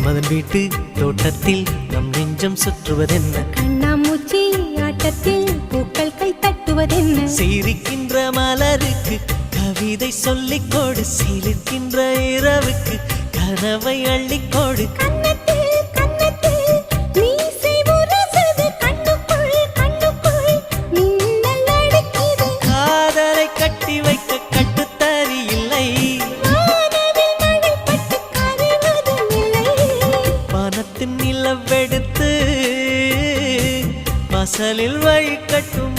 மன்மதன் வீட்டு தோட்டத்தில் நம் நெஞ்சம் சுற்றுவதென்ன? கண்ணாமூச்சி ஆட்டத்தில் பூக்கள் கை தட்டுவதென்ன? சிரிக்கின்ற மலருக்கு கவிதை சொல்லிக்கோடு, சிலிர்க்கின்ற இரவுக்கு கனவை அள்ளிக்கோடு. காதலை கட்டி வைக்க கட்டுத்தறி இல்லை, வானத்தின் நிலவெடுத்து வாசலில் வழி கட்டும்